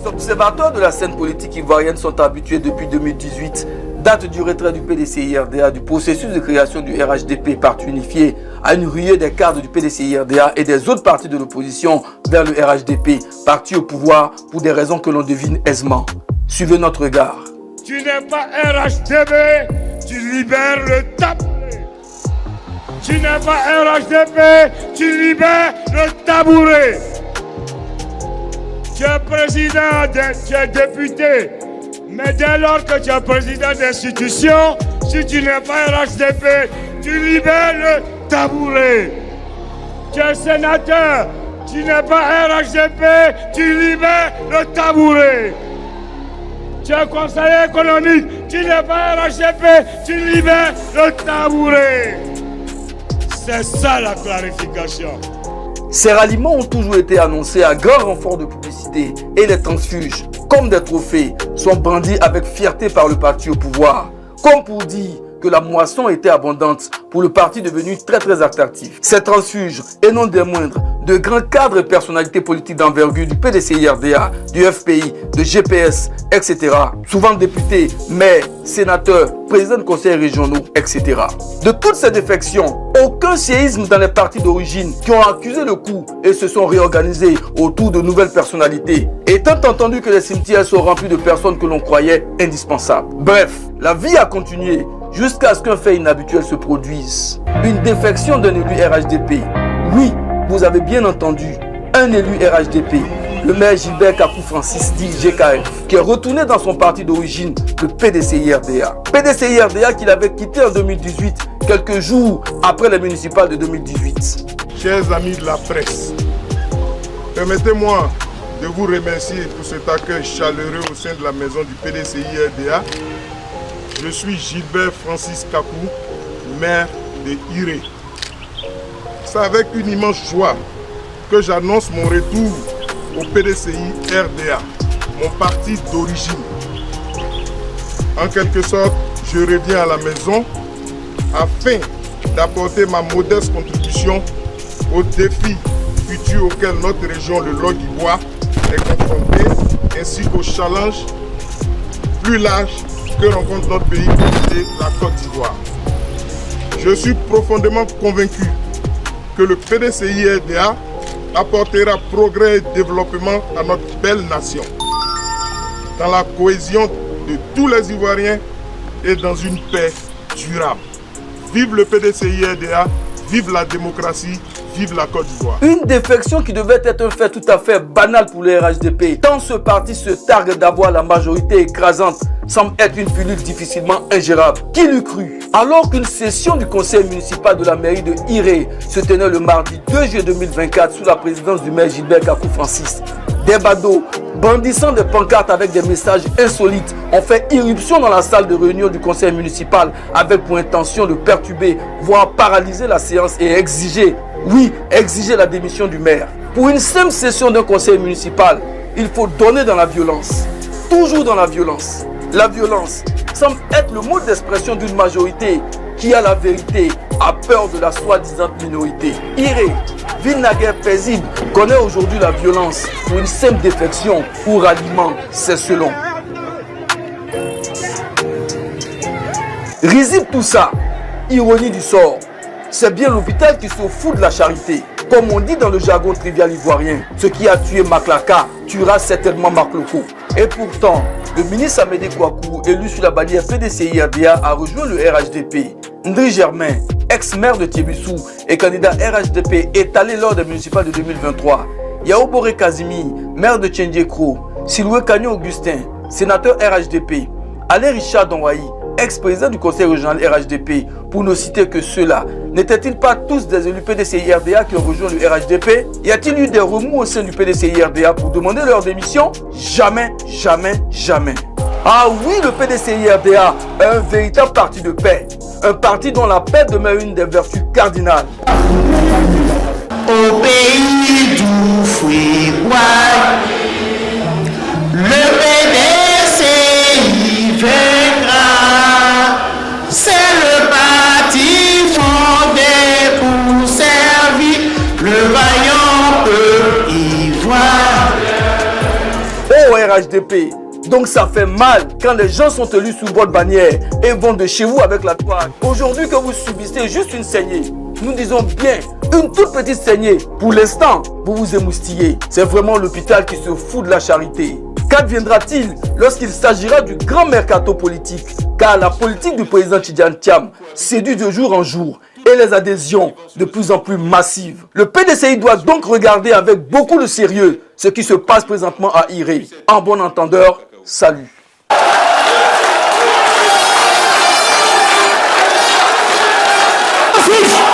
Les observateurs de la scène politique ivoirienne sont habitués depuis 2018, date du retrait du PDCI-RDA, du processus de création du RHDP, parti unifié, à une ruée des cadres du PDCI-RDA et des autres partis de l'opposition vers le RHDP, parti au pouvoir pour des raisons que l'on devine aisément. Suivez notre regard. Tu n'es pas RHDP, tu libères le tabouret. Tu n'es pas RHDP, tu libères le tabouret. Tu es président, tu es député, mais dès lors que tu es président d'institution, si tu n'es pas RHDP, tu libères le tabouret. Tu es sénateur, tu n'es pas RHDP, tu libères le tabouret. Tu es conseiller économique, tu n'es pas RHDP, tu libères le tabouret. C'est ça la clarification. Ces ralliements ont toujours été annoncés à grand renfort de publicité et les transfuges, comme des trophées, sont brandis avec fierté par le parti au pouvoir, comme pour dire que la moisson était abondante pour le parti devenu très attractif. Ces transfuges, et non des moindres, de grands cadres et personnalités politiques d'envergure du PDCI-RDA, du FPI, de GPS, etc. Souvent députés, maires, sénateurs, présidents de conseils régionaux, etc. De toutes ces défections, aucun séisme dans les partis d'origine qui ont accusé le coup et se sont réorganisés autour de nouvelles personnalités, étant entendu que les cimetières sont remplis de personnes que l'on croyait indispensables. Bref, la vie a continué jusqu'à ce qu'un fait inhabituel se produise. Une défection d'un élu RHDP. Oui, vous avez bien entendu, un élu RHDP, le maire Gilbert Kakou Francis dit GKF, qui est retourné dans son parti d'origine, le PDCI-RDA. PDCI-RDA qu'il avait quitté en 2018, quelques jours après les municipales de 2018. Chers amis de la presse, permettez-moi de vous remercier pour cet accueil chaleureux au sein de la maison du PDCI-RDA. Je suis Gilbert Francis Kakou, maire de Iré. C'est avec une immense joie que j'annonce mon retour au PDCI-RDA, mon parti d'origine. En quelque sorte, je reviens à la maison afin d'apporter ma modeste contribution aux défis futurs auxquels notre région, le Log-Ivoire, est confrontée, ainsi qu'aux challenges plus larges que rencontre notre pays et la Côte d'Ivoire. Je suis profondément convaincu que le PDCI-RDA apportera progrès et développement à notre belle nation, dans la cohésion de tous les Ivoiriens et dans une paix durable. Vive le PDCI-RDA, vive la démocratie, vive la Côte d'Ivoire. Une défection qui devait être un fait tout à fait banal pour le RHDP, tant ce parti se targue d'avoir la majorité écrasante, semble être une pilule difficilement ingérable. Qui l'eût cru? Alors qu'une session du conseil municipal de la mairie de Iré se tenait le mardi 2 juillet 2024 sous la présidence du maire Gilbert Kakou Francis, des badauds brandissant des pancartes avec des messages insolites ont fait irruption dans la salle de réunion du conseil municipal avec pour intention de perturber, voire paralyser la séance et exiger, oui, exiger la démission du maire. Pour une simple session d'un conseil municipal, il faut donner dans la violence, toujours dans la violence. La violence semble être le mode d'expression d'une majorité qui a la vérité, a peur de la soi-disant minorité. Iré, ville naguère paisible, connaît aujourd'hui la violence pour une simple défection ou ralliement, c'est selon. Risible tout ça, ironie du sort, c'est bien l'hôpital qui se fout de la charité. Comme on dit dans le jargon trivial ivoirien, ce qui a tué Maklaka tuera certainement Makloko. Et pourtant, le ministre Amédée Kouakou, élu sur la bannière PDCI-RDA, a rejoint le RHDP. Ndri Germain, ex-maire de Tiébissou et candidat RHDP étalé lors des municipales de 2023. Yao Boré Kazimi, maire de Tchendjekro. Siloué Kanyo Augustin, sénateur RHDP. Alain Richard Donwaï, ex-président du conseil régional RHDP, pour ne citer que ceux-là. N'étaient-ils pas tous des élus PDCI-RDA qui ont rejoint le RHDP? Y a-t-il eu des remous au sein du PDCI-RDA pour demander leur démission? Jamais, jamais, jamais. Ah oui, le PDCI-RDA est un véritable parti de paix. Un parti dont la paix demeure une des vertus cardinales. Au pays du fruit bois, le PDCI vaincra. C'est le parti fondé pour servir le vaillant peuple ivoire. au RHDP. Donc ça fait mal quand les gens sont élus sous votre bannière et vont de chez vous avec la toile. Aujourd'hui que vous subissez juste une saignée, nous disons bien une toute petite saignée. Pour l'instant, vous vous émoustillez. C'est vraiment l'hôpital qui se fout de la charité. Qu'adviendra-t-il lorsqu'il s'agira du grand mercato politique? Car la politique du président Tidjane Thiam séduit de jour en jour et les adhésions de plus en plus massives. Le PDCI doit donc regarder avec beaucoup de sérieux ce qui se passe présentement à Iré. En bon entendeur, salut. Fiche